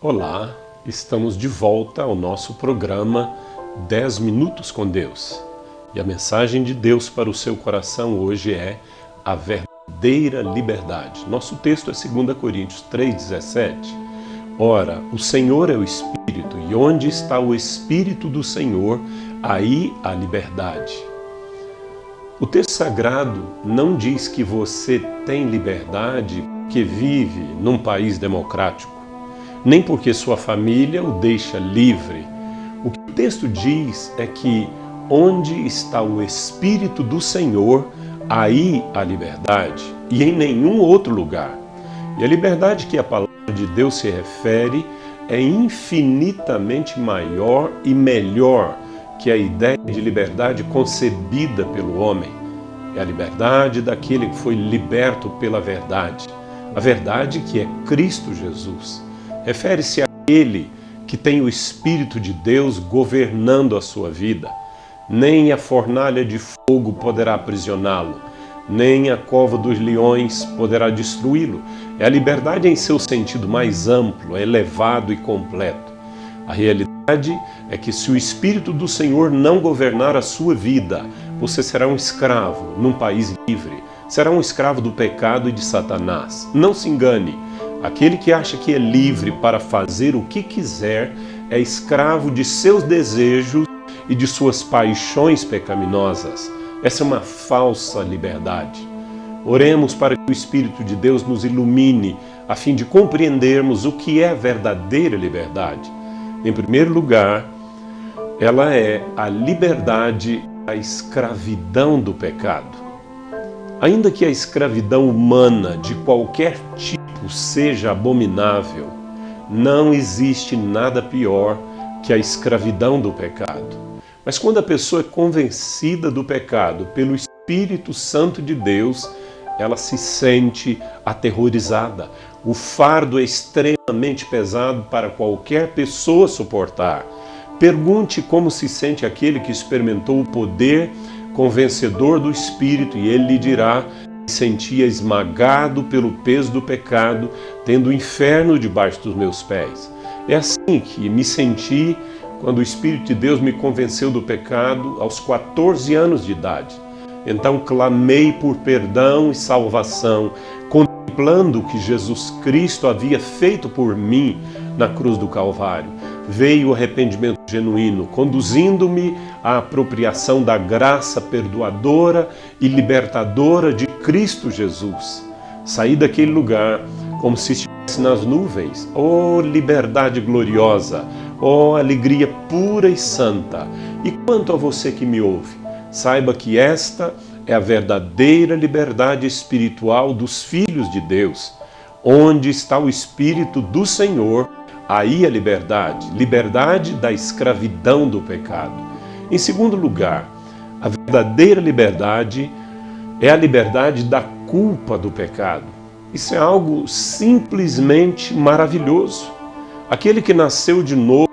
Olá, estamos de volta ao nosso programa 10 Minutos com Deus. E a mensagem de Deus para o seu coração hoje é a verdadeira liberdade. Nosso texto é 2 Coríntios 3,17. Ora, o Senhor é o Espírito, e onde está o Espírito do Senhor, aí a liberdade. O texto sagrado não diz que você tem liberdade porque vive num país democrático, nem porque sua família o deixa livre. O que o texto diz é que onde está o Espírito do Senhor, aí a liberdade, e em nenhum outro lugar. E a liberdade que a palavra de Deus se refere é infinitamente maior e melhor que a ideia de liberdade concebida pelo homem. É a liberdade daquele que foi liberto pela verdade. A verdade que é Cristo Jesus. Refere-se àquele que tem o Espírito de Deus governando a sua vida. Nem a fornalha de fogo poderá aprisioná-lo, nem a cova dos leões poderá destruí-lo. É a liberdade em seu sentido mais amplo, elevado e completo. A realidade é que se o Espírito do Senhor não governar a sua vida, você será um escravo num país livre. Será um escravo do pecado e de Satanás. Não se engane. Aquele que acha que é livre para fazer o que quiser é escravo de seus desejos e de suas paixões pecaminosas. Essa é uma falsa liberdade. Oremos para que o Espírito de Deus nos ilumine a fim de compreendermos o que é a verdadeira liberdade. Em primeiro lugar, ela é a liberdade da escravidão do pecado. Ainda que a escravidão humana de qualquer tipo seja abominável, não existe nada pior que a escravidão do pecado. Mas quando a pessoa é convencida do pecado pelo Espírito Santo de Deus, ela se sente aterrorizada. O fardo é extremamente pesado para qualquer pessoa suportar. Pergunte como se sente aquele que experimentou o poder convencedor do Espírito e ele lhe dirá: sentia esmagado pelo peso do pecado, tendo o inferno debaixo dos meus pés. É assim que me senti quando o Espírito de Deus me convenceu do pecado aos 14 anos de idade. Então clamei por perdão e salvação, contemplando o que Jesus Cristo havia feito por mim na cruz do Calvário. Veio o arrependimento genuíno, conduzindo-me à apropriação da graça perdoadora e libertadora de Cristo Jesus. Saí daquele lugar como se estivesse nas nuvens. Oh, liberdade gloriosa! Oh, alegria pura e santa! E quanto a você que me ouve, saiba que esta é a verdadeira liberdade espiritual dos filhos de Deus. Onde está o Espírito do Senhor, aí a liberdade, liberdade da escravidão do pecado. Em segundo lugar, a verdadeira liberdade é a liberdade da culpa do pecado. Isso é algo simplesmente maravilhoso. Aquele que nasceu de novo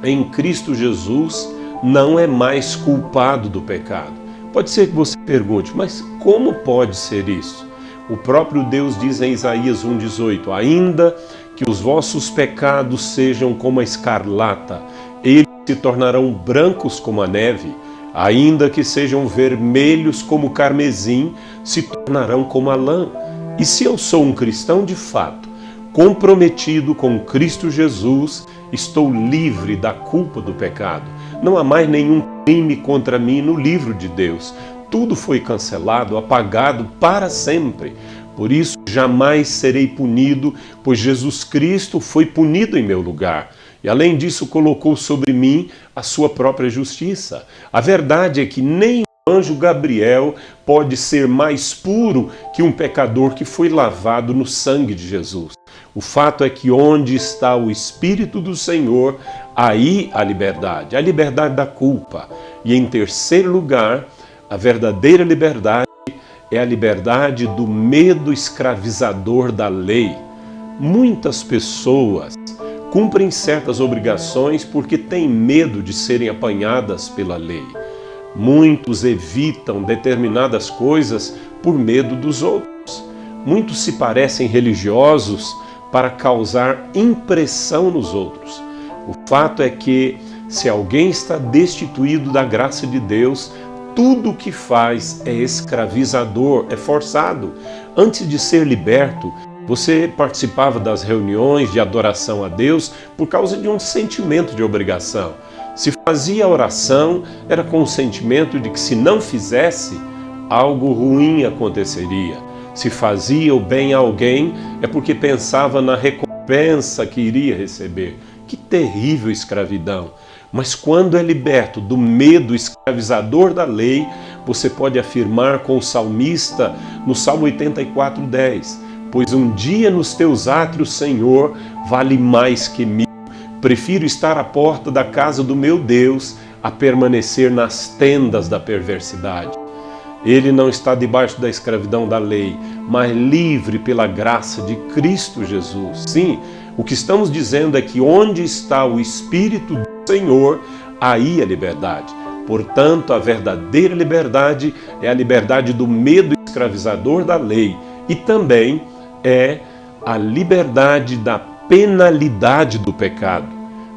em Cristo Jesus não é mais culpado do pecado. Pode ser que você pergunte, mas como pode ser isso? O próprio Deus diz em Isaías 1,18, ainda que os vossos pecados sejam como a escarlata, eles se tornarão brancos como a neve, ainda que sejam vermelhos como o carmesim, se tornarão como a lã. E se eu sou um cristão de fato, comprometido com Cristo Jesus, estou livre da culpa do pecado. Não há mais nenhum crime contra mim no livro de Deus. Tudo foi cancelado, apagado para sempre. Por isso, jamais serei punido, pois Jesus Cristo foi punido em meu lugar. E além disso, colocou sobre mim a sua própria justiça. A verdade é que nem o anjo Gabriel pode ser mais puro que um pecador que foi lavado no sangue de Jesus. O fato é que onde está o Espírito do Senhor, aí a liberdade da culpa. E em terceiro lugar, a verdadeira liberdade é a liberdade do medo escravizador da lei. Muitas pessoas cumprem certas obrigações porque têm medo de serem apanhadas pela lei. Muitos evitam determinadas coisas por medo dos outros. Muitos se parecem religiosos para causar impressão nos outros. O fato é que, se alguém está destituído da graça de Deus, tudo o que faz é escravizador, é forçado. Antes de ser liberto, você participava das reuniões de adoração a Deus por causa de um sentimento de obrigação. Se fazia a oração, era com o sentimento de que, se não fizesse, algo ruim aconteceria. Se fazia o bem a alguém, é porque pensava na recompensa que iria receber. Que terrível escravidão! Mas quando é liberto do medo escravizador da lei, você pode afirmar com o salmista no Salmo 84:10: pois um dia nos teus átrios, Senhor, vale mais que 1000. Prefiro estar à porta da casa do meu Deus a permanecer nas tendas da perversidade. Ele não está debaixo da escravidão da lei, mas livre pela graça de Cristo Jesus. Sim, o que estamos dizendo é que onde está o Espírito do Senhor, aí a liberdade. Portanto, a verdadeira liberdade é a liberdade do medo escravizador da lei e também é a liberdade da penalidade do pecado.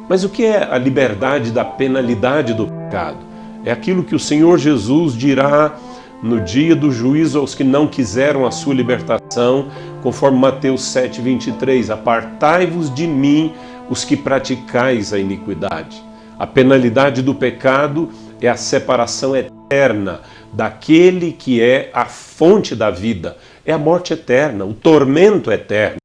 Mas o que é a liberdade da penalidade do pecado? É aquilo que o Senhor Jesus dirá no dia do juízo aos que não quiseram a sua libertação, conforme Mateus 7:23, apartai-vos de mim, os que praticais a iniquidade. A penalidade do pecado é a separação eterna daquele que é a fonte da vida, é a morte eterna, o tormento eterno.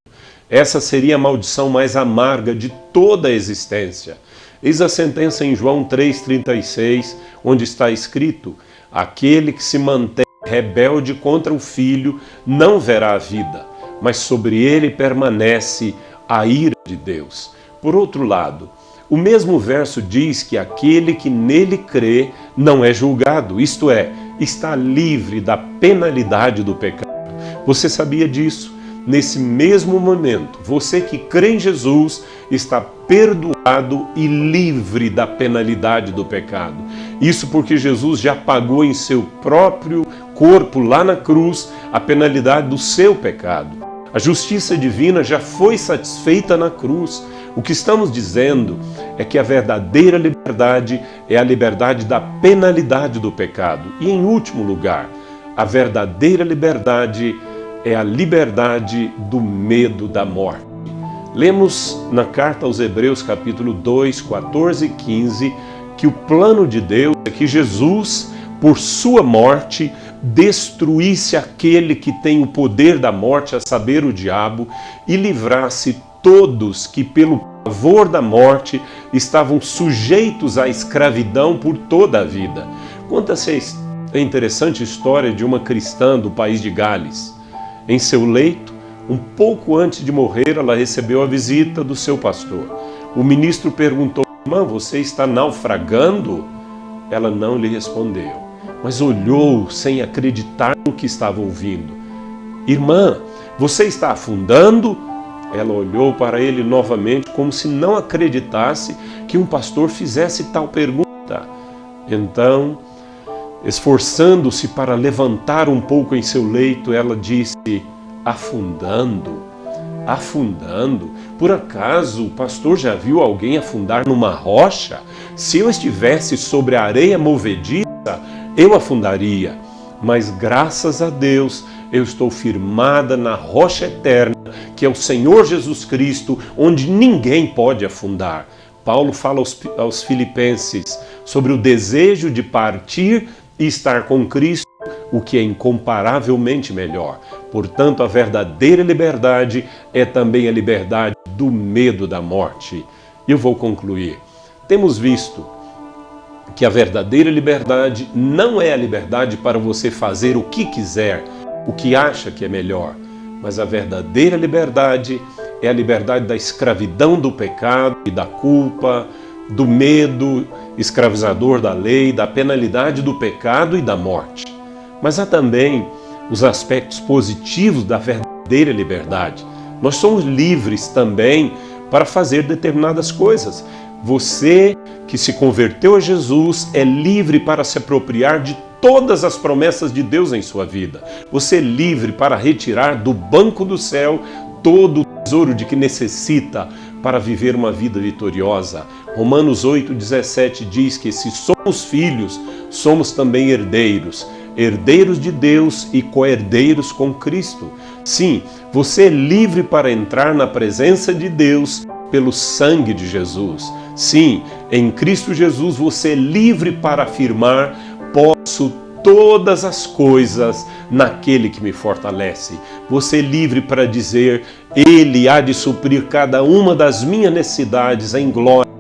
Essa seria a maldição mais amarga de toda a existência. Eis a sentença em João 3,36, onde está escrito: aquele que se mantém rebelde contra o Filho não verá a vida, mas sobre ele permanece a ira de Deus. Por outro lado, o mesmo verso diz que aquele que nele crê não é julgado, isto é, está livre da penalidade do pecado. Você sabia disso? Nesse mesmo momento, você que crê em Jesus está perdoado e livre da penalidade do pecado. Isso porque Jesus já pagou em seu próprio corpo, lá na cruz, a penalidade do seu pecado. A justiça divina já foi satisfeita na cruz. O que estamos dizendo é que a verdadeira liberdade é a liberdade da penalidade do pecado. E, em último lugar, a verdadeira liberdade é a liberdade do medo da morte. Lemos na carta aos Hebreus, capítulo 2, 14 e 15, que o plano de Deus é que Jesus, por sua morte, destruísse aquele que tem o poder da morte, a saber, o diabo, e livrasse todos que, pelo pavor da morte, estavam sujeitos à escravidão por toda a vida. Conta-se a interessante história de uma cristã do país de Gales. Em seu leito, um pouco antes de morrer, ela recebeu a visita do seu pastor. O ministro perguntou: irmã, você está naufragando? Ela não lhe respondeu, mas olhou sem acreditar no que estava ouvindo. Irmã, você está afundando? Ela olhou para ele novamente, como se não acreditasse que um pastor fizesse tal pergunta. Então, esforçando-se para levantar um pouco em seu leito, ela disse: afundando? Afundando? Por acaso o pastor já viu alguém afundar numa rocha? Se eu estivesse sobre a areia movediça, eu afundaria. Mas graças a Deus, eu estou firmada na rocha eterna, que é o Senhor Jesus Cristo, onde ninguém pode afundar. Paulo fala aos Filipenses sobre o desejo de partir e estar com Cristo, o que é incomparavelmente melhor. Portanto, a verdadeira liberdade é também a liberdade do medo da morte. E eu vou concluir. Temos visto que a verdadeira liberdade não é a liberdade para você fazer o que quiser, o que acha que é melhor, mas a verdadeira liberdade é a liberdade da escravidão do pecado e da culpa, do medo escravizador da lei, da penalidade do pecado e da morte. Mas há também os aspectos positivos da verdadeira liberdade. Nós somos livres também para fazer determinadas coisas. Você que se converteu a Jesus é livre para se apropriar de todas as promessas de Deus em sua vida. Você é livre para retirar do banco do céu todo o tesouro de que necessita para viver uma vida vitoriosa. Romanos 8,17 diz que se somos filhos, somos também herdeiros. Herdeiros de Deus e co-herdeiros com Cristo. Sim, você é livre para entrar na presença de Deus pelo sangue de Jesus. Sim, em Cristo Jesus você é livre para afirmar: posso todas as coisas naquele que me fortalece. Você é livre para dizer: Ele há de suprir cada uma das minhas necessidades em glória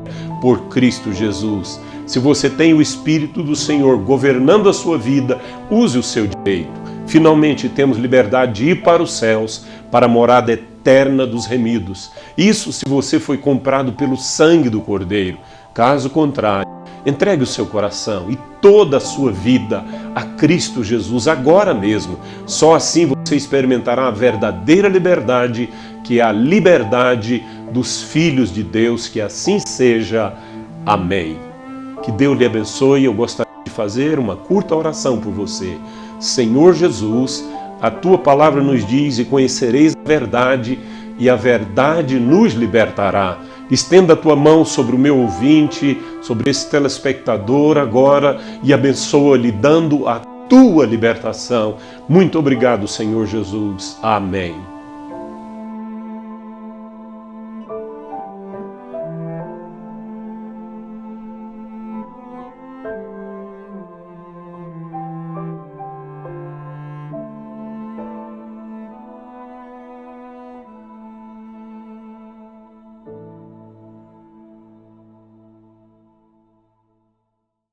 por Cristo Jesus. Se você tem o Espírito do Senhor governando a sua vida, use o seu direito. Finalmente temos liberdade de ir para os céus, para a morada eterna dos remidos. Isso se você foi comprado pelo sangue do Cordeiro. Caso contrário, entregue o seu coração e toda a sua vida a Cristo Jesus agora mesmo. Só assim você experimentará a verdadeira liberdade, que é a liberdade dos filhos de Deus. Que assim seja. Amém. Que Deus lhe abençoe. Eu gostaria de fazer uma curta oração por você. Senhor Jesus, a Tua palavra nos diz: e conhecereis a verdade, e a verdade nos libertará. Estenda a Tua mão sobre o meu ouvinte, sobre esse telespectador agora, e abençoa-lhe, dando a Tua libertação. Muito obrigado, Senhor Jesus. Amém.